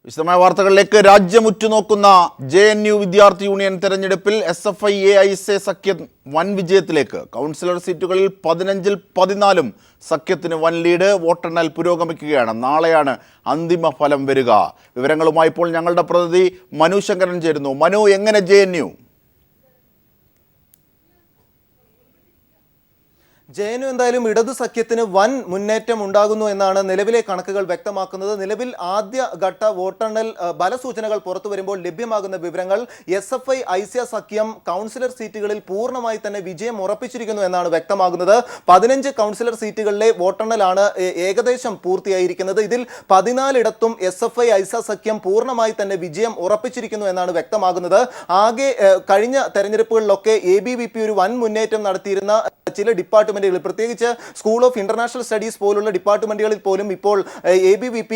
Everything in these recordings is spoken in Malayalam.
വിശദമായ വാർത്തകളിലേക്ക്. രാജ്യം ഉറ്റുനോക്കുന്ന JNU വിദ്യാർത്ഥി യൂണിയൻ തെരഞ്ഞെടുപ്പിൽ SFI AISA സഖ്യം വൻ വിജയത്തിലേക്ക്. കൗൺസിലർ സീറ്റുകളിൽ 15-ൽ 14 സഖ്യത്തിന് വൻ ലീഡ്. വോട്ടെണ്ണൽ പുരോഗമിക്കുകയാണ്. നാളെയാണ് അന്തിമ ഫലം വരിക. വിവരങ്ങളുമായി ഇപ്പോൾ ഞങ്ങളുടെ പ്രതിനിധി മനു ശങ്കരൻ ചേരുന്നു. മനു, എങ്ങനെ JNU? JNU എന്തായാലും ഇടതു സഖ്യത്തിന് വൻ മുന്നേറ്റം ഉണ്ടാകുന്നു എന്നാണ് നിലവിലെ കണക്കുകൾ വ്യക്തമാക്കുന്നത്. നിലവിൽ ആദ്യഘട്ട വോട്ടെണ്ണൽ ഫലസൂചനകൾ പുറത്തു വരുമ്പോൾ ലഭ്യമാകുന്ന വിവരങ്ങൾ SFI AISA സഖ്യം കൗൺസിലർ സീറ്റുകളിൽ പൂർണ്ണമായി തന്നെ വിജയം ഉറപ്പിച്ചിരിക്കുന്നു എന്നാണ് വ്യക്തമാകുന്നത്. 15 കൗൺസിലർ സീറ്റുകളിലെ വോട്ടെണ്ണലാണ് ഏകദേശം പൂർത്തിയായിരിക്കുന്നത്. ഇതിൽ 14 SFI AISA സഖ്യം പൂർണ്ണമായി തന്നെ വിജയം ഉറപ്പിച്ചിരിക്കുന്നു എന്നാണ് വ്യക്തമാകുന്നത്. ആകെ കഴിഞ്ഞ തെരഞ്ഞെടുപ്പുകളിലൊക്കെ ABVP ഒരു വൻ മുന്നേറ്റം നടത്തിയിരുന്ന ചില ഡിപ്പാർട്ട്മെന്റുകൾ, പ്രത്യേകിച്ച് സ്കൂൾ ഓഫ് ഇന്റർനാഷണൽ സ്റ്റഡീസ് പോലുള്ള ഡിപ്പാർട്ട്മെന്റുകളിൽ പോലും ഇപ്പോൾ ABVP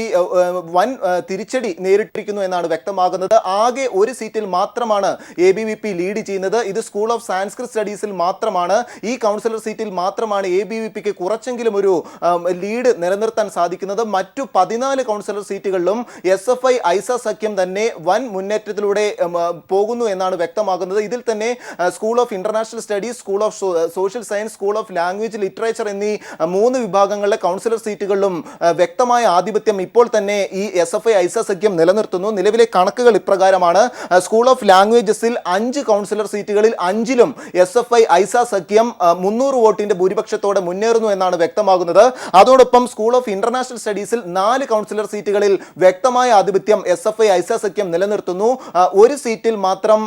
വൻ തിരിച്ചടി നേരിട്ടിരിക്കുന്നു എന്നാണ് വ്യക്തമാകുന്നത്. ആകെ ഒരു സീറ്റിൽ മാത്രമാണ് ABVP ലീഡ് ചെയ്യുന്നത്. ഇത് സ്കൂൾ ഓഫ് സാൻസ്ക്രിറ്റ് സ്റ്റഡീസിൽ മാത്രമാണ്. ഈ കൗൺസിലർ സീറ്റിൽ മാത്രമാണ് ABVPക്ക് കുറച്ചെങ്കിലും ഒരു ലീഡ് നിലനിർത്താൻ സാധിക്കുന്നത്. മറ്റു 14 കൗൺസിലർ സീറ്റുകളിലും SFI AISA സഖ്യം തന്നെ വൻ മുന്നേറ്റത്തിലൂടെ പോകുന്നു എന്നാണ് വ്യക്തമാകുന്നത്. ഇതിൽ തന്നെ school of international studies, school of social science, school of language literature എന്നീ 3 വിഭാഗങ്ങളിലെ കൗൺസിലർ സീറ്റുകളിലും വ്യക്തമായ ആധിപത്യം ഇപ്പോൾ തന്നെ ഈ SFI AISA സഖ്യം നിലനിർത്തുന്നു. നിലവിലെ കണക്കുകൾ ഇപ്രകാരമാണ്. സ്കൂൾ ഓഫ് ലാംഗ്വേജസിൽ 5 കൗൺസിലർ സീറ്റുകളിൽ 5ലും SFI AISA സഖ്യം 300 വോട്ടിന്റെ ഭൂരിപക്ഷത്തോടെ മുന്നേറുന്നു എന്നാണ് വ്യക്തമാകുന്നത്. അതോടൊപ്പം സ്കൂൾ ഓഫ് ഇന്റർനാഷണൽ സ്റ്റഡീസിൽ 4 കൗൺസിലർ സീറ്റുകളിൽ വ്യക്തമായ ആധിപത്യം SFI AISA സഖ്യം നിലനിർത്തുന്നു. ഒരു സീറ്റിൽ മാത്രം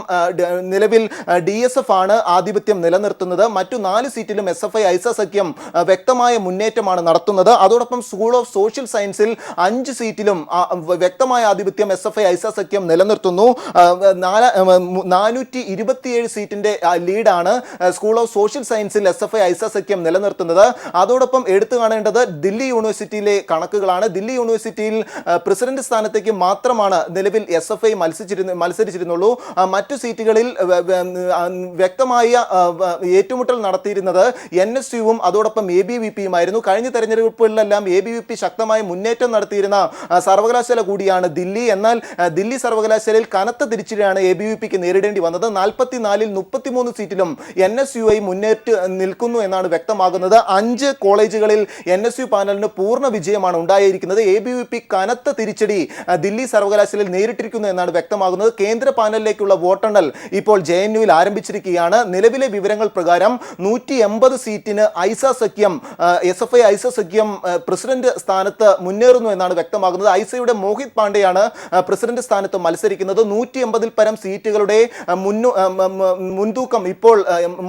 നിലവിൽ DSF ആണ് ആധിപത്യം നിലനിർത്തുന്നത്. മറ്റു 4 സീറ്റിലും SFI AISA സഖ്യം വ്യക്തമായ മുന്നേറ്റമാണ് നടത്തുന്നത്. അതോടൊപ്പം സ്കൂൾ ഓഫ് സോഷ്യൽ സയൻസിൽ 5 സീറ്റിലും വ്യക്തമായ ആധിപത്യം SFI AISA സഖ്യം നിലനിർത്തുന്നു. 427 സീറ്റിന്റെ ലീഡാണ് സ്കൂൾ ഓഫ് സോഷ്യൽ സയൻസിൽ SFI AISA സഖ്യം നിലനിർത്തുന്നത്. അതോടൊപ്പം എടുത്തു കാണേണ്ടത് ദില്ലി യൂണിവേഴ്സിറ്റിയിലെ കണക്കുകളാണ്. ദില്ലി യൂണിവേഴ്സിറ്റിയിൽ പ്രസിഡന്റ് സ്ഥാനത്തേക്ക് മാത്രമാണ് നിലവിൽ SFI മത്സരിച്ചിരുന്നുള്ളൂ. മറ്റു സീറ്റുകളിൽ വ്യക്തമായ ഏറ്റുമുട്ടൽ നടത്തിയിരുന്നത് NSUവും അതോടൊപ്പം ABVPയുമായിരുന്നു. കഴിഞ്ഞ തെരഞ്ഞെടുപ്പുകളിലെല്ലാം ABVP ശക്തമായ മുന്നേറ്റം നടത്തിയിരുന്ന സർവകലാശാല കൂടിയാണ് ദില്ലി. എന്നാൽ ദില്ലി സർവകലാശാലയിൽ കനത്ത തിരിച്ചടിയാണ് ABVPക്ക് നേരിടേണ്ടി വന്നത്. 44-ൽ 33 സീറ്റിലും NSUI മുന്നേറ്റ് നിൽക്കുന്നു എന്നാണ് വ്യക്തമാകുന്നത്. 5 കോളേജുകളിൽ NSU പാനലിന് പൂർണ്ണ വിജയമാണ് ഉണ്ടായിരിക്കുന്നത്. ABVP കനത്ത തിരിച്ചടി ദില്ലി സർവകലാശാലയിൽ നേരിട്ടിരിക്കുന്നു എന്നാണ് വ്യക്തമാകുന്നത്. കേന്ദ്ര പാനലിലേക്കുള്ള വോട്ടെണ്ണൽ ഇപ്പോൾ JNUവിൽ ആരംഭിച്ചിരിക്കുകയാണ്. നിലവിലെ വിവരങ്ങൾ പ്രകാരം 180 സീറ്റിന് SFI AISA സഖ്യം പ്രസിഡന്റ് സ്ഥാനത്ത് മുന്നേറുന്നു എന്നാണ് വ്യക്തമാകുന്നത്. AISAയുടെ മോഹിത് പാണ്ഡെയാണ് പ്രസിഡന്റ് സ്ഥാനത്ത് മത്സരിക്കുന്നത്. 180-ൽ പരം സീറ്റുകളുടെ മുൻതൂക്കം ഇപ്പോൾ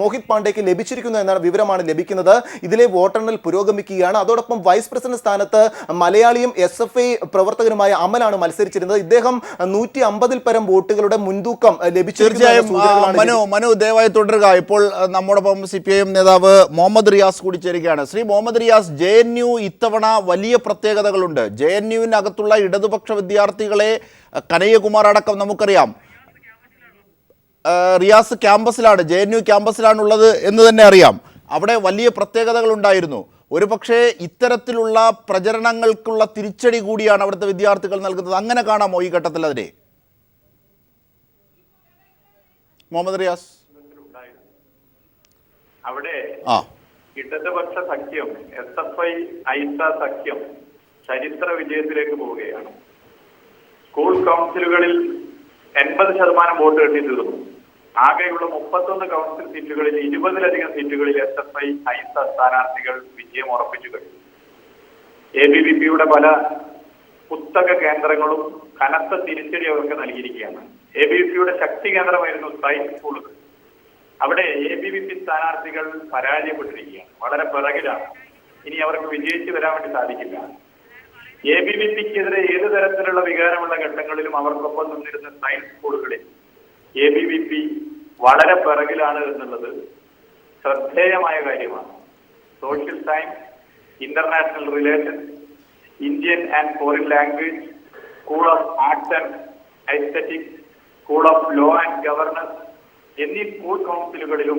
മോഹിത് പാണ്ഡെക്ക് ലഭിച്ചിരിക്കുന്നു എന്നാണ് വിവരമാണ് ലഭിക്കുന്നത്. ഇതിലെ വോട്ടെണ്ണൽ പുരോഗമിക്കുകയാണ്. അതോടൊപ്പം വൈസ് പ്രസിഡന്റ് സ്ഥാനത്ത് മലയാളിയും SFI പ്രവർത്തകനുമായ അമലാണ് മത്സരിച്ചിരുന്നത്. ഇദ്ദേഹം 150-ൽ പരം വോട്ടുകളുടെ മുൻതൂക്കം ലഭിച്ചിരിക്കുന്നു. മനു, ദയവായി തുടരുക. ഇപ്പോൾ നമ്മോടൊപ്പം CPIM നേതാവ് മുഹമ്മദ് റിയാസ് കൂടി ചേരുകയാണ്. ശ്രീ മുഹമ്മദ് റിയാസ്, JNU ഇത്തവണ വലിയ പ്രത്യേകതകളുണ്ട്. JNUവിനകത്തുള്ള ഇടതുപക്ഷ വിദ്യാർത്ഥികളെ കനയ്യകുമാർ അടക്കം നമുക്കറിയാം. റിയാസ് ക്യാമ്പസിലാണ്, JNU ക്യാമ്പസിലാണുള്ളത് എന്ന് തന്നെ അറിയാം. അവിടെ വലിയ പ്രത്യേകതകൾ ഉണ്ടായിരുന്നു. ഒരുപക്ഷെ ഇത്തരത്തിലുള്ള പ്രചരണങ്ങൾക്കുള്ള തിരിച്ചടി കൂടിയാണ് അവിടുത്തെ വിദ്യാർത്ഥികൾ നൽകുന്നത്. അങ്ങനെ കാണാമോ ഈ ഘട്ടത്തിൽ അതിനെ? മുഹമ്മദ് റിയാസ്, അവിടെ ഇടതുപക്ഷ സഖ്യം SFI AISA സഖ്യം ചരിത്ര വിജയത്തിലേക്ക് പോവുകയാണ്. സ്കൂൾ കൗൺസിലുകളിൽ 80% വോട്ട് കിട്ടി തീർന്നു. ആകെയുള്ള 31 കൗൺസിൽ സീറ്റുകളിൽ 20-ലധികം സീറ്റുകളിൽ SFI AISA സ്ഥാനാർത്ഥികൾ വിജയം ഉറപ്പിച്ചു കഴിഞ്ഞു. ABVPയുടെ പല പുസ്തക കേന്ദ്രങ്ങളും കനത്ത തിരിച്ചടി അവർക്ക് നൽകിയിരിക്കുകയാണ്. ABVPയുടെ ശക്തി കേന്ദ്രമായിരുന്നു സയൻസ് സ്കൂളുകൾ. അവിടെ ABVP സ്ഥാനാർത്ഥികൾ പരാജയപ്പെട്ടിരിക്കുകയാണ്, വളരെ പിറകിലാണ്. ഇനി അവർക്ക് വിജയിച്ചു വരാൻ വേണ്ടി സാധിക്കില്ല. ABVPക്കെതിരെ ഏത് തരത്തിലുള്ള വികാരമുള്ള ഘട്ടങ്ങളിലും അവർക്കൊപ്പം നിന്നിരുന്ന സയൻസ് സ്കൂളുകളിൽ ABVP വളരെ പിറകിലാണ് എന്നുള്ളത് ശ്രദ്ധേയമായ കാര്യമാണ്. Social science, international relations, Indian and foreign language, school of arts and aesthetics, school of law and governance എന്നീ സ്കൂൾ കൗൺസിലുകളിലും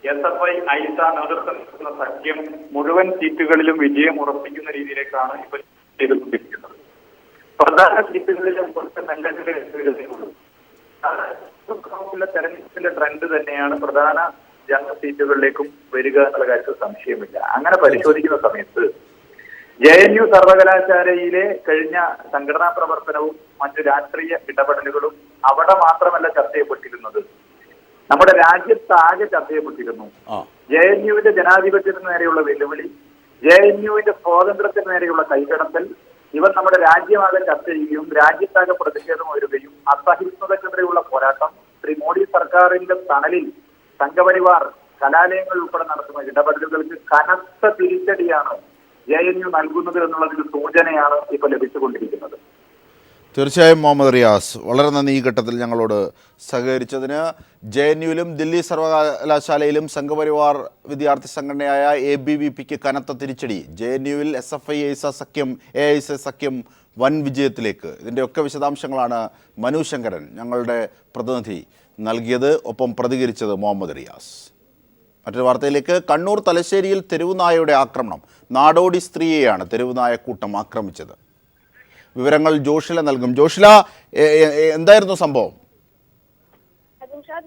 SFI AISA നേതൃത്വം നൽകുന്ന സഖ്യം മുഴുവൻ സീറ്റുകളിലും വിജയം ഉറപ്പിക്കുന്ന രീതിയിലേക്കാണ് ഇപ്പോൾ ചെയ്തുകൊണ്ടിരിക്കുന്നത്. പ്രധാന സീറ്റുകളിലെ കുറച്ച് മെല്ലങ്ങളെ എത്തിയിരുന്നുള്ളൂ. തെരഞ്ഞെടുപ്പിന്റെ ട്രെൻഡ് തന്നെയാണ് പ്രധാന ജനറൽ സീറ്റുകളിലേക്കും വരിക എന്നുള്ള കാര്യത്തിൽ സംശയമില്ല. അങ്ങനെ പരിശോധിക്കുന്ന സമയത്ത് JNU സർവകലാശാലയിലെ കഴിഞ്ഞ സംഘടനാ പ്രവർത്തനവും മറ്റു രാഷ്ട്രീയ ഇടപെടലുകളും അവിടെ മാത്രമല്ല ചർച്ച ചെയ്യപ്പെട്ടിരുന്നത്, നമ്മുടെ രാജ്യത്താകെ ചർച്ച ചെയ്യപ്പെട്ടിരുന്നു. JNUവിന്റെ ജനാധിപത്യത്തിന് നേരെയുള്ള വെല്ലുവിളി, JNUവിന്റെ സ്വാതന്ത്ര്യത്തിന് നേരെയുള്ള കൈകടത്തൽ, ഇവ നമ്മുടെ രാജ്യമാകെ ചർച്ച ചെയ്യുകയും രാജ്യത്താകെ പ്രതിഷേധം ഉയരുകയും അസഹിഷ്ണുതക്കെതിരെയുള്ള പോരാട്ടം, ശ്രീ മോഡി സർക്കാരിന്റെ തണലിൽ സംഘപരിവാർ കലാലയങ്ങൾ ഉൾപ്പെടെ നടത്തുന്ന ഇടപെടലുകൾക്ക് കനത്ത തിരിച്ചടിയാണ് JNU നൽകുന്നത് എന്നുള്ളതിന് സൂചനയാണ് ഇപ്പോൾ ലഭിച്ചുകൊണ്ടിരിക്കുന്നത്. തീർച്ചയായും മുഹമ്മദ് റിയാസ്, വളരെ നന്ദി ഈ ഘട്ടത്തിൽ ഞങ്ങളോട് സഹകരിച്ചതിന്. JNUവിലും ദില്ലി സർവകലാശാലയിലും സംഘപരിവാർ വിദ്യാർത്ഥി സംഘടനയായ ABVPക്ക് കനത്ത തിരിച്ചടി. JNUവിൽ SFI AISA സഖ്യം വൻ വിജയത്തിലേക്ക്. ഇതിൻ്റെയൊക്കെ വിശദാംശങ്ങളാണ് മനു ശങ്കരൻ ഞങ്ങളുടെ പ്രതിനിധി നൽകിയത്. ഒപ്പം പ്രതികരിച്ചത് മുഹമ്മദ് റിയാസ്. മറ്റൊരു വാർത്തയിലേക്ക്. കണ്ണൂർ തലശ്ശേരിയിൽ തെരുവുനായയുടെ ആക്രമണം. നാടോടി സ്ത്രീയെയാണ് തെരുവുനായക്കൂട്ടം ആക്രമിച്ചത്. വിവരങ്ങൾ ജോഷില നൽകും. ജോഷില, എന്തായിരുന്നു സംഭവം?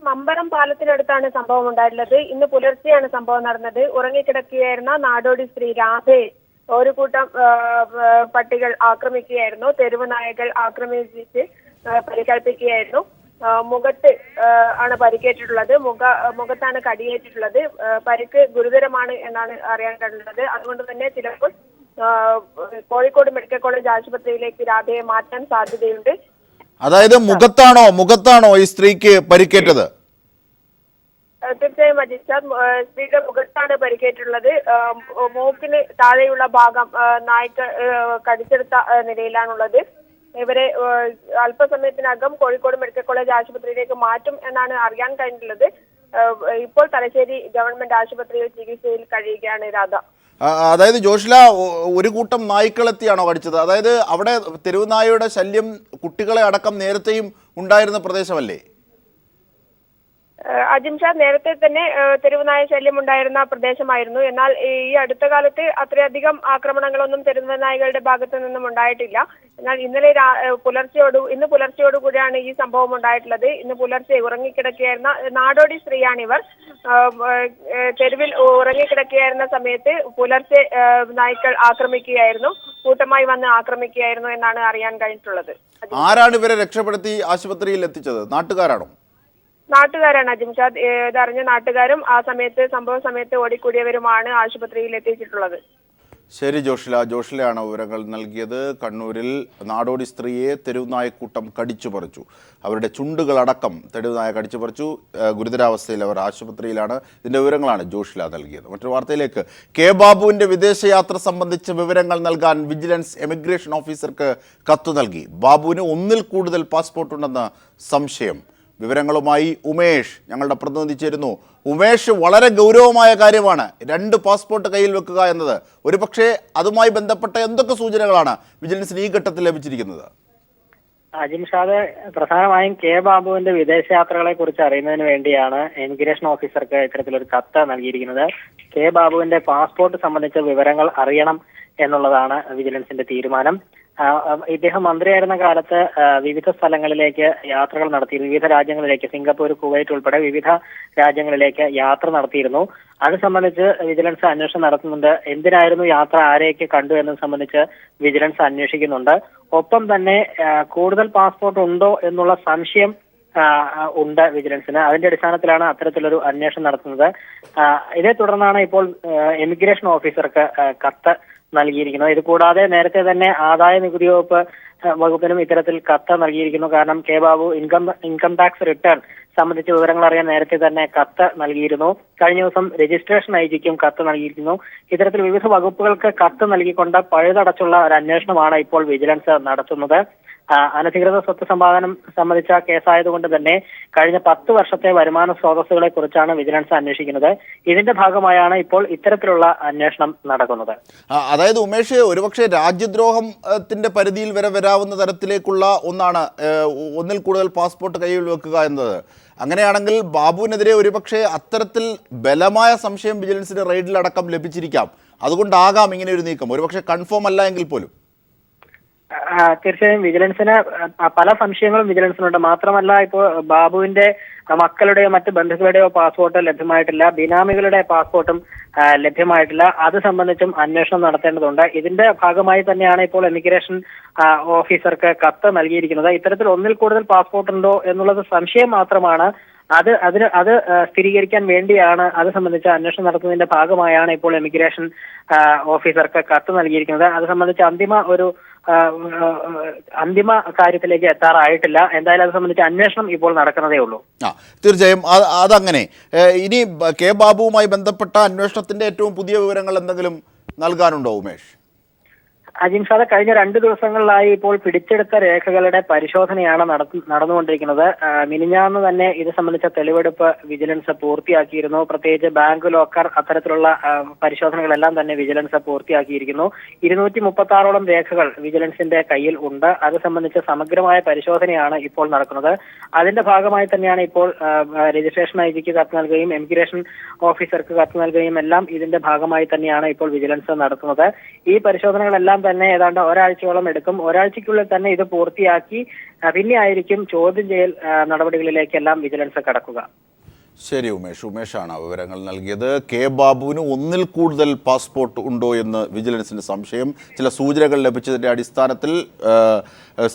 മമ്പറം പാലത്തിനടുത്താണ് സംഭവം ഉണ്ടായിട്ടുള്ളത്. ഇന്ന് പുലർച്ചെയാണ് സംഭവം നടന്നത്. ഉറങ്ങിക്കിടക്കുകയായിരുന്ന നാടോടി സ്ത്രീ രാധയെ ഒരു കൂട്ടം പട്ടികൾ ആക്രമിക്കുകയായിരുന്നു. തെരുവ് നായകൾ ആക്രമിച്ച് പരിക്കേൽപ്പിക്കുകയായിരുന്നു. മുഖത്ത് ആണ് പരിക്കേറ്റിട്ടുള്ളത്. മുഖത്താണ് കടിയേറ്റിട്ടുള്ളത്. പരിക്ക് ഗുരുതരമാണ് എന്നാണ് അറിയാൻ കഴിയുന്നത്. അതുകൊണ്ട് തന്നെ ചിലപ്പോൾ കോഴിക്കോട് മെഡിക്കൽ കോളേജ് ആശുപത്രിയിലേക്ക് രാധയെ മാറ്റാൻ സാധ്യതയുണ്ട്. അതായത് മുഖത്താണോ ഈ സ്ത്രീക്ക് പരിക്കേറ്റത്? തീർച്ചയായും അജിത്, സ്ത്രീയുടെ മുഖത്താണ് പരിക്കേറ്റുള്ളത്. മൂക്കിന് താഴെയുള്ള ഭാഗം നായ്ക്കൾ കടിച്ചെടുത്ത നിലയിലാണുള്ളത്. ഇവരെ അല്പസമയത്തിനകം കോഴിക്കോട് മെഡിക്കൽ കോളേജ് ആശുപത്രിയിലേക്ക് മാറ്റും എന്നാണ് അറിയാൻ കഴിഞ്ഞിട്ടുള്ളത്. ഇപ്പോൾ തലശ്ശേരി ഗവൺമെന്റ് ആശുപത്രിയിൽ ചികിത്സയിൽ കഴിയുകയാണ് രാധ. അതായത് ജോഷില, ഒരു കൂട്ടം നായ്ക്കളെത്തിയാണോ കടിച്ചത്? അതായത് അവിടെ തെരുവുനായയുടെ ശല്യം കുട്ടികളെ അടക്കം നേരത്തെയും ഉണ്ടായിരുന്ന പ്രദേശമല്ലേ? അജിംഷാദ്, നേരത്തെ തന്നെ തെരുവുനായ ശല്യം ഉണ്ടായിരുന്ന പ്രദേശമായിരുന്നു. എന്നാൽ ഈ അടുത്ത കാലത്ത് അത്രയധികം ആക്രമണങ്ങളൊന്നും തെരുവുനായകളുടെ ഭാഗത്തു നിന്നും ഉണ്ടായിട്ടില്ല. എന്നാൽ ഇന്ന് പുലർച്ചയോടുകൂടിയാണ് ഈ സംഭവം ഉണ്ടായിട്ടുള്ളത്. ഇന്ന് പുലർച്ചെ ഉറങ്ങിക്കിടക്കുകയായിരുന്ന നാടോടി സ്ത്രീയാണിവർ. തെരുവിൽ ഉറങ്ങിക്കിടക്കുകയായിരുന്ന സമയത്ത് പുലർച്ചെ നായ്ക്കൾ ആക്രമിക്കുകയായിരുന്നു. കൂട്ടമായി വന്ന് ആക്രമിക്കുകയായിരുന്നു എന്നാണ് അറിയാൻ കഴിഞ്ഞിട്ടുള്ളത്. ആരാണ് ഇവരെ രക്ഷപ്പെടുത്തി ആശുപത്രിയിൽ എത്തിച്ചത്? നാട്ടുകാരാണോ? നാട്ടുകാരാണ് അജിംഷാദ്. ഇതറിഞ്ഞ നാട്ടുകാരും സംഭവ സമയത്ത് ഓടിക്കൂടിയവരുമാണ് ആശുപത്രിയിൽ എത്തിച്ചിട്ടുള്ളത്. ശരി ജോഷിലയാണ് വിവരങ്ങൾ നൽകിയത്. കണ്ണൂരിൽ നാടോടി സ്ത്രീയെ തെരുവുനായക്കൂട്ടം കടിച്ചുപറിച്ചു. അവരുടെ ചുണ്ടുകളടക്കം തെരുവുനായ കടിച്ചുപറിച്ചു. ഗുരുതരാവസ്ഥയിൽ അവർ ആശുപത്രിയിലാണ്. ഇതിൻ്റെ വിവരങ്ങളാണ് ജോഷില നൽകിയത്. മറ്റൊരു വാർത്തയിലേക്ക്. കെ ബാബുവിൻ്റെ വിദേശയാത്ര സംബന്ധിച്ച് വിവരങ്ങൾ നൽകാൻ വിജിലൻസ് എമിഗ്രേഷൻ ഓഫീസർക്ക് കത്ത് നൽകി. ബാബുവിന് ഒന്നിൽ കൂടുതൽ പാസ്പോർട്ട് ഉണ്ടെന്ന് സംശയം. വിവരങ്ങളുമായി ഉമേഷ് ഞങ്ങളുടെ പ്രതിനിധി ചേരുന്നു. ഉമേഷ്, വളരെ ഗൗരവമായ കാര്യമാണ് 2 പാസ്പോർട്ട് കയ്യിൽ വെക്കുക എന്നത്. ഒരുപക്ഷെ അതുമായി ബന്ധപ്പെട്ട എന്തൊക്കെ സൂചനകളാണ് വിജിലൻസിന് ഈ ഘട്ടത്തിൽ ലഭിച്ചിരിക്കുന്നത്? അജിംഷാദ്, പ്രധാനമായും കെ ബാബുവിന്റെ വിദേശയാത്രകളെ കുറിച്ച് അറിയുന്നതിന് വേണ്ടിയാണ് എമിഗ്രേഷൻ ഓഫീസർക്ക് ഇത്തരത്തിലൊരു കത്ത് നൽകിയിരിക്കുന്നത്. കെ ബാബുവിന്റെ പാസ്പോർട്ട് സംബന്ധിച്ച വിവരങ്ങൾ അറിയണം എന്നുള്ളതാണ് വിജിലൻസിന്റെ തീരുമാനം. ഇദ്ദേഹം മന്ത്രിയായിരുന്ന കാലത്ത് വിവിധ സ്ഥലങ്ങളിലേക്ക് യാത്രകൾ നടത്തിയിരുന്നു. വിവിധ രാജ്യങ്ങളിലേക്ക്, സിംഗപ്പൂർ, കുവൈറ്റ് ഉൾപ്പെടെ വിവിധ രാജ്യങ്ങളിലേക്ക് യാത്ര നടത്തിയിരുന്നു. അത് സംബന്ധിച്ച് വിജിലൻസ് അന്വേഷണം നടത്തുന്നുണ്ട്. എന്തിനായിരുന്നു യാത്ര, ആരെയൊക്കെ കണ്ടു എന്നത് സംബന്ധിച്ച് വിജിലൻസ് അന്വേഷിക്കുന്നുണ്ട്. ഒപ്പം തന്നെ കൂടുതൽ പാസ്പോർട്ട് ഉണ്ടോ എന്നുള്ള സംശയം ഉണ്ട് വിജിലൻസിന്. അതിന്റെ അടിസ്ഥാനത്തിലാണ് അത്തരത്തിലൊരു അന്വേഷണം നടത്തുന്നത്. ഇതേ തുടർന്നാണ് ഇപ്പോൾ എമിഗ്രേഷൻ ഓഫീസർക്ക് കത്ത് നൽകിയിരിക്കുന്നത്. ഇത് കൂടാതെ നേരത്തെ തന്നെ ആദായ നികുതി വകുപ്പിനും ഇത്തരത്തിൽ കത്ത് നൽകിയിരിക്കുന്നു. കാരണം K Babu income tax return സംബന്ധിച്ച വിവരങ്ങൾ അറിയാൻ നേരത്തെ തന്നെ കത്ത് നൽകിയിരുന്നു. കഴിഞ്ഞ ദിവസം രജിസ്ട്രേഷൻ ഐജിക്കും കത്ത് നൽകിയിരിക്കുന്നു. ഇത്തരത്തിൽ വിവിധ വകുപ്പുകൾക്ക് കത്ത് നൽകിക്കൊണ്ട് പഴുതടച്ചുള്ള ഒരു അന്വേഷണമാണ് ഇപ്പോൾ വിജിലൻസ് നടത്തുന്നത്. അനധികൃത സ്വത്ത് സമ്പാദനം സംബന്ധിച്ച കേസായതുകൊണ്ട് തന്നെ കഴിഞ്ഞ 10 വർഷത്തെ വരുമാന സ്രോതസ്സുകളെ കുറിച്ചാണ് വിജിലൻസ് അന്വേഷിക്കുന്നത്. ഇതിന്റെ ഭാഗമായാണ് ഇപ്പോൾ ഇത്തരത്തിലുള്ള അന്വേഷണം നടക്കുന്നത്. അതായത് ഉമേഷ്, ഒരുപക്ഷെ രാജ്യദ്രോഹത്തിന്റെ പരിധിയിൽ വരെ വരാവുന്ന തരത്തിലേക്കുള്ള ഒന്നാണ് ഒന്നിൽ കൂടുതൽ പാസ്പോർട്ട് കയ്യിൽ വെക്കുക എന്നത്. അങ്ങനെയാണെങ്കിൽ ബാബുവിനെതിരെ ഒരുപക്ഷെ അത്തരത്തിൽ ബലമായ സംശയം വിജിലൻസിന്റെ റെയ്ഡിലടക്കം ലഭിച്ചിരിക്കാം. അതുകൊണ്ടാകാം ഇങ്ങനെ ഒരു നീക്കം. ഒരുപക്ഷെ കൺഫേം അല്ല എങ്കിൽ പോലും. തീർച്ചയായും വിജിലൻസിന് പല സംശയങ്ങളും വിജിലൻസിനുണ്ട്. മാത്രമല്ല, ഇപ്പോൾ ബാബുവിന്റെ മക്കളുടെയോ മറ്റ് ബന്ധുക്കളുടെയോ പാസ്പോർട്ട് ലഭ്യമായിട്ടില്ല, ബിനാമികളുടെ പാസ്പോർട്ടും ലഭ്യമായിട്ടില്ല. അത് സംബന്ധിച്ചും അന്വേഷണം നടത്തേണ്ടതുണ്ട്. ഇതിന്റെ ഭാഗമായി തന്നെയാണ് ഇപ്പോൾ എമിഗ്രേഷൻ ഓഫീസർക്ക് കത്ത് നൽകിയിരിക്കുന്നത്. ഇത്തരത്തിൽ ഒന്നിൽ കൂടുതൽ പാസ്പോർട്ട് ഉണ്ടോ എന്നുള്ളത് സംശയം മാത്രമാണ്. അത് സ്ഥിരീകരിക്കാൻ വേണ്ടിയാണ്, അത് സംബന്ധിച്ച് അന്വേഷണം നടത്തുന്നതിന്റെ ഭാഗമായാണ് ഇപ്പോൾ എമിഗ്രേഷൻ ഓഫീസർക്ക് കത്ത് നൽകിയിരിക്കുന്നത്. അത് സംബന്ധിച്ച് അന്തിമ കാര്യത്തിലേക്ക് എത്താറായിട്ടില്ല. എന്തായാലും അത് സംബന്ധിച്ച് അന്വേഷണം ഇപ്പോൾ നടക്കുന്നതേ ഉള്ളൂ. തീർച്ചയായും അതങ്ങനെ. ഇനി കെ ബാബുവുമായി ബന്ധപ്പെട്ട അന്വേഷണത്തിന്റെ ഏറ്റവും പുതിയ വിവരങ്ങൾ എന്തെങ്കിലും നൽകാനുണ്ടോ ഉമേഷ്? അജിംഷാദ്, കഴിഞ്ഞ 2 ദിവസങ്ങളിലായി ഇപ്പോൾ പിടിച്ചെടുത്ത രേഖകളുടെ പരിശോധനയാണ് നടന്നുകൊണ്ടിരിക്കുന്നത്. മിനിഞ്ഞാന്ന് തന്നെ ഇത് സംബന്ധിച്ച തെളിവെടുപ്പ് വിജിലൻസ് പൂർത്തിയാക്കിയിരുന്നു. പ്രത്യേകിച്ച് ബാങ്ക് ലോക്കർ അത്തരത്തിലുള്ള പരിശോധനകളെല്ലാം തന്നെ വിജിലൻസ് പൂർത്തിയാക്കിയിരിക്കുന്നു. 236ഓളം രേഖകൾ വിജിലൻസിന്റെ കയ്യിൽ ഉണ്ട്. അത് സംബന്ധിച്ച സമഗ്രമായ പരിശോധനയാണ് ഇപ്പോൾ നടക്കുന്നത്. അതിന്റെ ഭാഗമായി തന്നെയാണ് ഇപ്പോൾ രജിസ്ട്രേഷൻ ഐജിക്ക് കത്ത് നൽകുകയും എമിഗ്രേഷൻ ഓഫീസർക്ക് കത്ത് നൽകുകയും എല്ലാം ഇതിന്റെ ഭാഗമായി തന്നെയാണ് ഇപ്പോൾ വിജിലൻസ് നടത്തുന്നത്. ഈ പരിശോധനകളെല്ലാം തന്നെ ഏതാണ്ട് ഒരാഴ്ചയോളം എടുക്കും. ഒരാഴ്ചയ്ക്കുള്ളിൽ തന്നെ ഇത് പൂർത്തിയാക്കി പിന്നെ ആയിരിക്കും ചോദ്യം ചെയ്യൽ നടപടികളിലേക്കെല്ലാം വിജിലൻസ് കടക്കുക. ശരി ഉമേഷാണ് വിവരങ്ങൾ നൽകിയത്. കെ ബാബുവിന് ഒന്നിൽ കൂടുതൽ പാസ്പോർട്ട് ഉണ്ടോ എന്ന് വിജിലൻസിന് സംശയം. ചില സൂചനകൾ ലഭിച്ചതിൻ്റെ അടിസ്ഥാനത്തിൽ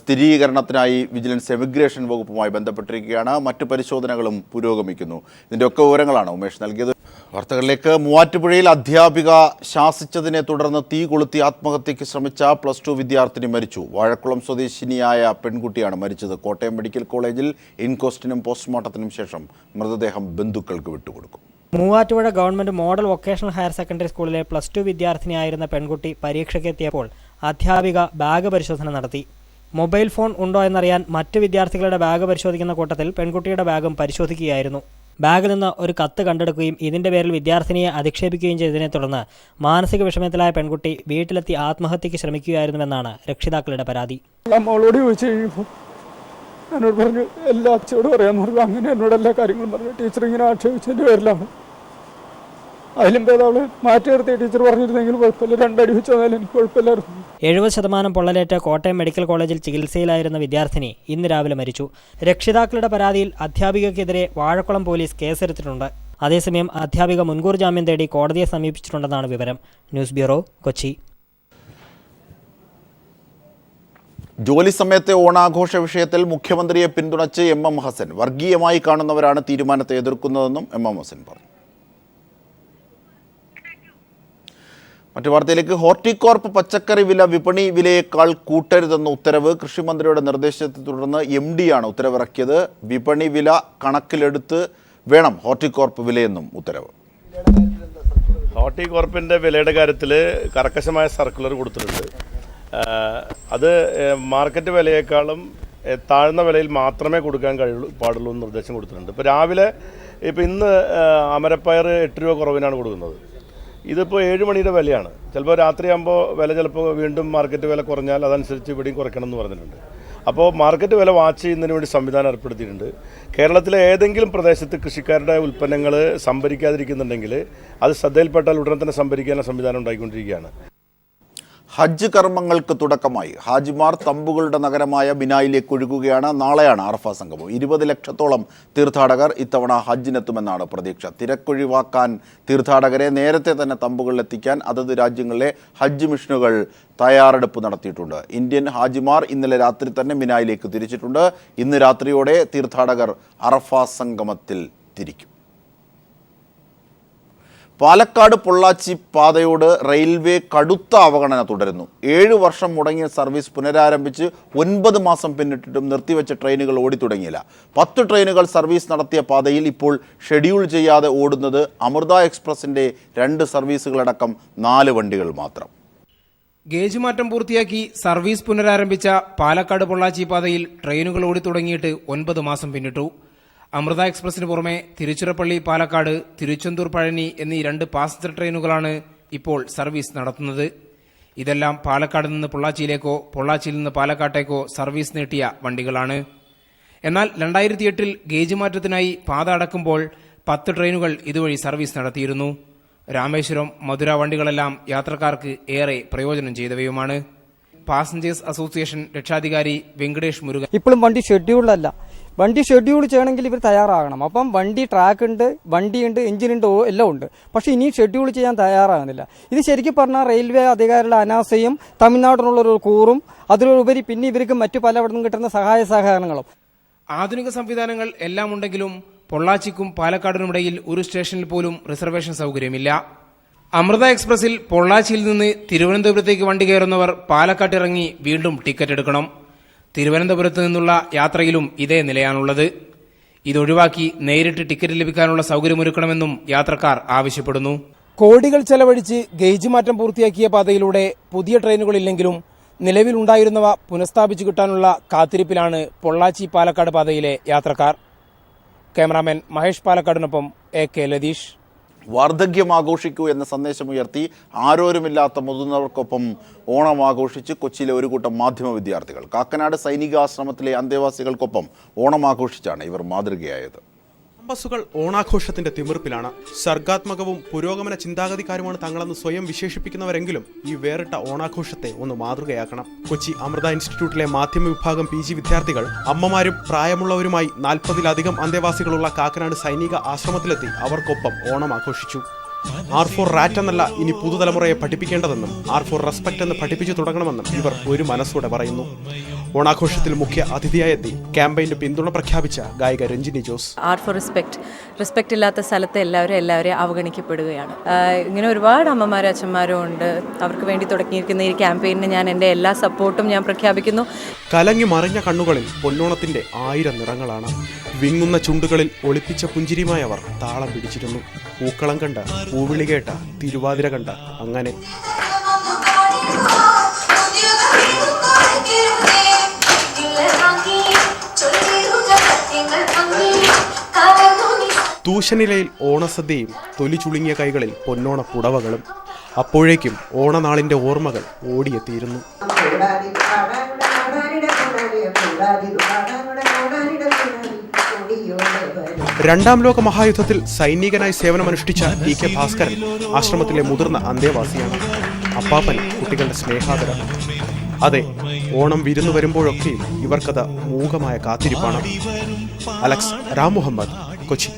സ്ഥിരീകരണത്തിനായി വിജിലൻസ് എമിഗ്രേഷൻ വകുപ്പുമായി ബന്ധപ്പെട്ടിരിക്കുകയാണ്. മറ്റു പരിശോധനകളും പുരോഗമിക്കുന്നു. ഇതിൻ്റെയൊക്കെ വിവരങ്ങളാണ് ഉമേഷ് നൽകിയത്. വാർത്തകളിലേക്ക്. മൂവാറ്റുപുഴയിൽ അധ്യാപിക ശാസിച്ചതിനെ തുടർന്ന് തീ കൊളുത്തി ആത്മഹത്യയ്ക്ക് ശ്രമിച്ച +2 വിദ്യാർത്ഥിനി മരിച്ചു. വാഴക്കുളം സ്വദേശിനിയായ പെൺകുട്ടിയാണ് മരിച്ചത്. കോട്ടയം മെഡിക്കൽ കോളേജിൽ ഇൻക്വസ്റ്റിനും പോസ്റ്റ്മോർട്ടത്തിനും ശേഷം മൃതദേഹം ബന്ധുക്കൾക്ക് വിട്ടുകൊടുക്കും. Muvattupuzha government model vocational higher secondary സ്കൂളിലെ +2 വിദ്യാർത്ഥിനിയായിരുന്ന പെൺകുട്ടി പരീക്ഷയ്ക്കെത്തിയപ്പോൾ അധ്യാപിക ബാഗ് പരിശോധന നടത്തി. മൊബൈൽ ഫോൺ ഉണ്ടോ എന്നറിയാൻ മറ്റ് വിദ്യാർത്ഥികളുടെ ബാഗ് പരിശോധിക്കുന്ന കൂട്ടത്തിൽ പെൺകുട്ടിയുടെ ബാഗും പരിശോധിക്കുകയായിരുന്നു. ബാഗിൽ നിന്ന് ഒരു കത്ത് കണ്ടെടുക്കുകയും ഇതിന്റെ പേരിൽ വിദ്യാർത്ഥിനിയെ അധിക്ഷേപിക്കുകയും ചെയ്തതിനെ തുടർന്ന് മാനസിക വിഷമത്തിലായ പെൺകുട്ടി വീട്ടിലെത്തി ആത്മഹത്യയ്ക്ക് ശ്രമിക്കുകയായിരുന്നുവെന്നാണ് രക്ഷിതാക്കളുടെ പരാതി. നമ്മളോട് ചോദിച്ചു കഴിയുമ്പോൾ എന്നോട് പറഞ്ഞു എല്ലാ അച്ഛനോട് പറയാമെന്ന് പറഞ്ഞു. അങ്ങനെ എന്നോട് എല്ലാ കാര്യങ്ങളും പറഞ്ഞു. ടീച്ചർ ഇങ്ങനെ ആക്ഷേപിച്ചതിൻ്റെ പേരിലാണ്. അതിലും ഭേദം അവള് മാറ്റി നിർത്തിയ ടീച്ചർ പറഞ്ഞിരുന്നെങ്കിൽ കുഴപ്പമില്ല, 2 അടി വെച്ച് തന്നാലും എനിക്ക് കുഴപ്പമില്ലായിരുന്നു. 70% പൊള്ളലേറ്റ് കോട്ടയം മെഡിക്കൽ കോളേജിൽ ചികിത്സയിലായിരുന്ന വിദ്യാർത്ഥിനി ഇന്ന് രാവിലെ മരിച്ചു. രക്ഷിതാക്കളുടെ പരാതിയിൽ അധ്യാപികയ്ക്കെതിരെ വാഴക്കുളം പോലീസ് കേസെടുത്തിട്ടുണ്ട്. അതേസമയം അധ്യാപിക മുൻകൂർ ജാമ്യം തേടി കോടതിയെ സമീപിച്ചിട്ടുണ്ടെന്നാണ് വിവരം. News bureau, Kochi. ജോലി സമയത്തെ ഓണാഘോഷ വിഷയത്തിൽ മുഖ്യമന്ത്രിയെ പിന്തുണച്ച് MM ഹസൻ. വർഗീയമായി കാണുന്നവരാണ് തീരുമാനത്തെ എതിർക്കുന്നതെന്നും MM ഹസൻ പറഞ്ഞു. മറ്റു വാർത്തയിലേക്ക്. ഹോർട്ടികോർപ്പ് പച്ചക്കറി വില വിപണി വിലയേക്കാൾ കൂട്ടരുതെന്ന ഉത്തരവ്. കൃഷിമന്ത്രിയുടെ നിർദ്ദേശത്തെ തുടർന്ന് MD-യാണ് ഉത്തരവിറക്കിയത്. വിപണി വില കണക്കിലെടുത്ത് വേണം ഹോർട്ടികോർപ്പ് വിലയെന്നും ഉത്തരവ്. ഹോർട്ടികോർപ്പിൻ്റെ വിലയുടെ കാര്യത്തിൽ കർക്കശമായ സർക്കുലർ കൊടുത്തിട്ടുണ്ട്. അത് മാർക്കറ്റ് വിലയേക്കാളും താഴ്ന്ന വിലയിൽ മാത്രമേ കൊടുക്കാൻ പാടുള്ളൂ എന്ന് നിർദ്ദേശം കൊടുത്തിട്ടുണ്ട്. ഇപ്പോൾ രാവിലെ ഇന്ന് അമരപ്പയർ 8 രൂപ കുറവിനാണ് കൊടുക്കുന്നത്. ഇതിപ്പോൾ 7 മണിയുടെ വിലയാണ്. ചിലപ്പോൾ രാത്രിയാകുമ്പോൾ വില ചിലപ്പോൾ വീണ്ടും മാർക്കറ്റ് വില കുറഞ്ഞാൽ അതനുസരിച്ച് ഇവിടെയും കുറയ്ക്കണം എന്ന് പറഞ്ഞിട്ടുണ്ട്. അപ്പോൾ മാർക്കറ്റ് വില വാച്ച് ചെയ്യുന്നതിന് വേണ്ടി സംവിധാനം ഏർപ്പെടുത്തിയിട്ടുണ്ട്. കേരളത്തിലെ ഏതെങ്കിലും പ്രദേശത്ത് കൃഷിക്കാരുടെ ഉൽപ്പന്നങ്ങൾ സംഭരിക്കാതിരിക്കുന്നുണ്ടെങ്കിൽ അത് ശ്രദ്ധയിൽപ്പെട്ടാൽ ഉടനെ തന്നെ സംഭരിക്കാനുള്ള സംവിധാനം ഉണ്ടായിക്കൊണ്ടിരിക്കുകയാണ്. ഹജ്ജ് കർമ്മങ്ങൾക്ക് തുടക്കമായി. ഹാജിമാർ തമ്പുകളുടെ നഗരമായ മിനായിലേക്ക് ഒഴുകുകയാണ്. നാളെയാണ് അറഫ സംഗമം. 20 ലക്ഷത്തോളം തീർത്ഥാടകർ ഇത്തവണ ഹജ്ജിനെത്തുമെന്നാണ് പ്രതീക്ഷ. തിരക്കൊഴിവാക്കാൻ തീർത്ഥാടകരെ നേരത്തെ തന്നെ തമ്പുകളിലെത്തിക്കാൻ അതത് രാജ്യങ്ങളിലെ ഹജ്ജ് മിഷനുകൾ തയ്യാറെടുപ്പ് നടത്തിയിട്ടുണ്ട്. ഇന്ത്യൻ ഹാജിമാർ ഇന്നലെ രാത്രി തന്നെ മിനായിലേക്ക് തിരിച്ചിട്ടുണ്ട്. ഇന്ന് രാത്രിയോടെ തീർത്ഥാടകർ അറഫ സംഗമത്തിൽ തിരിക്കും. പാലക്കാട് പൊള്ളാച്ചി പാതയോട് റെയിൽവേ കടുത്ത അവഗണന തുടരുന്നു. 7 വർഷം മുടങ്ങിയ സർവീസ് പുനരാരംഭിച്ച് 9 മാസം പിന്നിട്ടിട്ടും നിർത്തിവെച്ച ട്രെയിനുകൾ ഓടിത്തുടങ്ങിയില്ല. 10 ട്രെയിനുകൾ സർവീസ് നടത്തിയ പാതയിൽ ഇപ്പോൾ ഷെഡ്യൂൾ ചെയ്യാതെ ഓടുന്നത് അമൃത എക്സ്പ്രസിൻ്റെ 2 സർവീസുകളടക്കം 4 വണ്ടികൾ മാത്രം. ഗേജ് മാറ്റം പൂർത്തിയാക്കി സർവീസ് പുനരാരംഭിച്ച പാലക്കാട് പൊള്ളാച്ചി പാതയിൽ ട്രെയിനുകൾ ഓടിത്തുടങ്ങിയിട്ട് 9 മാസം പിന്നിട്ടു. അമൃത എക്സ്പ്രസിന് പുറമെ തിരുച്ചിറപ്പള്ളി പാലക്കാട്, തിരുച്ചെന്തൂർ പഴനി എന്നീ 2 പാസഞ്ചർ ട്രെയിനുകളാണ് ഇപ്പോൾ സർവീസ് നടത്തുന്നത്. ഇതെല്ലാം പാലക്കാട് നിന്ന് പൊള്ളാച്ചിയിലേക്കോ പൊള്ളാച്ചിയിൽ നിന്ന് പാലക്കാട്ടേക്കോ സർവീസ് നീട്ടിയ വണ്ടികളാണ്. എന്നാൽ 2008 ഗേജ് മാറ്റത്തിനായി പാത അടക്കുമ്പോൾ 10 ട്രെയിനുകൾ ഇതുവഴി സർവീസ് നടത്തിയിരുന്നു. രാമേശ്വരം, മധുര വണ്ടികളെല്ലാം യാത്രക്കാർക്ക് ഏറെ പ്രയോജനം ചെയ്തവയുമാണ്. പാസഞ്ചേഴ്സ് അസോസിയേഷൻ രക്ഷാധികാരി വെങ്കടേഷ് മുരുകൻ. ഇപ്പോഴും വണ്ടി ഷെഡ്യൂളല്ല. വണ്ടി ഷെഡ്യൂൾ ചെയ്യണമെങ്കിൽ ഇവർ തയ്യാറാകണം. അപ്പം വണ്ടി ട്രാക്ക് ഉണ്ട്, വണ്ടിയുണ്ട്, എഞ്ചിനുണ്ട്, എല്ലാം ഉണ്ട്. പക്ഷേ ഇനിയും ഷെഡ്യൂൾ ചെയ്യാൻ തയ്യാറാകുന്നില്ല. ഇത് ശരിക്കും പറഞ്ഞാൽ റെയിൽവേ അധികാരികളുടെ അനാസ്ഥയും തമിഴ്നാടിനുള്ളൊരു കൂറും അതിലുപരി പിന്നെ ഇവർക്ക് മറ്റു പലയിടത്തും കിട്ടുന്ന സഹായ സഹകരണങ്ങളും. ആധുനിക സംവിധാനങ്ങൾ എല്ലാം ഉണ്ടെങ്കിലും പൊള്ളാച്ചിക്കും പാലക്കാടിനുമിടയിൽ ഒരു സ്റ്റേഷനിൽ പോലും റിസർവേഷൻ സൗകര്യമില്ല. അമൃത എക്സ്പ്രസിൽ പൊള്ളാച്ചിയിൽ നിന്ന് തിരുവനന്തപുരത്തേക്ക് വണ്ടി കയറുന്നവർ പാലക്കാട്ടിറങ്ങി വീണ്ടും ടിക്കറ്റ് എടുക്കണം. തിരുവനന്തപുരത്ത് നിന്നുള്ള യാത്രയിലും ഇതേ നിലയാണുള്ളത്. ഇതൊഴിവാക്കി നേരിട്ട് ടിക്കറ്റ് ലഭിക്കാനുള്ള സൗകര്യമൊരുക്കണമെന്നും യാത്രക്കാർ ആവശ്യപ്പെടുന്നു. കോടികൾ ചെലവഴിച്ച് ഗേജ് മാറ്റം പൂർത്തിയാക്കിയ പാതയിലൂടെ പുതിയ ട്രെയിനുകളില്ലെങ്കിലും നിലവിലുണ്ടായിരുന്നവ പുനഃസ്ഥാപിച്ചു കിട്ടാനുള്ള കാത്തിരിപ്പിലാണ് പൊള്ളാച്ചി പാലക്കാട് പാതയിലെ യാത്രക്കാർ. ക്യാമറാമാൻ മഹേഷ് പാലക്കാടിനൊപ്പം AK ലതീഷ്. വാർദ്ധക്യം ആഘോഷിക്കൂ എന്ന സന്ദേശമുയർത്തി ആരോരുമില്ലാത്ത മുതിർന്നവർക്കൊപ്പം ഓണം ആഘോഷിച്ച് കൊച്ചിയിലെ ഒരു കൂട്ടം മാധ്യമ വിദ്യാർത്ഥികൾ. കാക്കനാട് സൈനികാശ്രമത്തിലെ അന്തേവാസികൾക്കൊപ്പം ഓണം ആഘോഷിച്ചാണ് ഇവർ മാതൃകയായത്. ക്യാമ്പസുകൾ ഓണാഘോഷത്തിന്റെ തിമിർപ്പിലാണ്. സർഗാത്മകവും പുരോഗമന ചിന്താഗതിക്കാരുമാണ് തങ്ങളെന്ന് സ്വയം വിശേഷിപ്പിക്കുന്നവരെങ്കിലും ഈ വേറിട്ട ഓണാഘോഷത്തെ ഒന്ന് മാതൃകയാക്കണം. കൊച്ചി അമൃത ഇൻസ്റ്റിറ്റ്യൂട്ടിലെ മാധ്യമ വിഭാഗം PG വിദ്യാർത്ഥികൾ അമ്മമാരും പ്രായമുള്ളവരുമായി 40-ലധികം അന്തേവാസികളുള്ള കാക്കനാട് സൈനിക ആശ്രമത്തിലെത്തി അവർക്കൊപ്പം ഓണം ആഘോഷിച്ചു. R4 റാറ്റ് എന്നല്ല ഇനി പുതുതലമുറയെ പഠിപ്പിക്കേണ്ടതെന്നും R4 റെസ്പെക്ട് എന്ന് പഠിപ്പിച്ചു തുടങ്ങണമെന്നും ഇവർ ഒരു മനസ്സോടെ പറയുന്നു. ഓണാഘോഷത്തിൽ മുഖ്യ അതിഥിയായെത്തി ക്യാമ്പയിന് പിന്തുണ പ്രഖ്യാപിച്ച ഗായിക രഞ്ജിനി ജോസ്. R4 റെസ്പെക്ട് ഇല്ലാത്ത സ്ഥലത്ത് എല്ലാവരെയും അവഗണിക്കപ്പെടുകയാണ്. ഇങ്ങനെ ഒരുപാട് അമ്മമാരും അച്ഛന്മാരും ഉണ്ട്. അവർക്ക് വേണ്ടി തുടങ്ങിയിരിക്കുന്ന ഈ ക്യാമ്പയിന് ഞാൻ എൻ്റെ എല്ലാ സപ്പോർട്ടും ഞാൻ പ്രഖ്യാപിക്കുന്നു. കലങ്ങി മറിഞ്ഞ കണ്ണുകളിൽ പൊന്നോണത്തിന്റെ 1000 നിറങ്ങളാണ്. വിങ്ങുന്ന ചുണ്ടുകളിൽ ഒളിപ്പിച്ച പുഞ്ചിരിയുമായി അവർ താളം പിടിച്ചിരുന്നു. പൂക്കളം കണ്ട, പൂവിളി കേട്ട, തിരുവാതിര കണ്ട, അങ്ങനെ തൂശനിലയിൽ ഓണസദ്യയും തൊലി ചുളുങ്ങിയ കൈകളിൽ പൊന്നോണ പുടവകളും. അപ്പോഴേക്കും ഓണനാളിന്റെ ഓർമ്മകൾ ഓടിയെത്തിയിരുന്നു. രണ്ടാം ലോക മഹായുദ്ധത്തിൽ സൈനികനായി സേവനമനുഷ്ഠിച്ച TK ഭാസ്കരൻ ആശ്രമത്തിലെ മുതിർന്ന അന്തേവാസിയാണ്. അപ്പാപ്പൻ കുട്ടികളുടെ സ്നേഹാദരം. അതെ, ഓണം വിരുന്നു വരുമ്പോഴൊക്കെയും ഇവർക്കത് മൂകമായ കാത്തിരിപ്പാണ്. അലക്സ് രാം മുഹമ്മദ്, കൊച്ചി.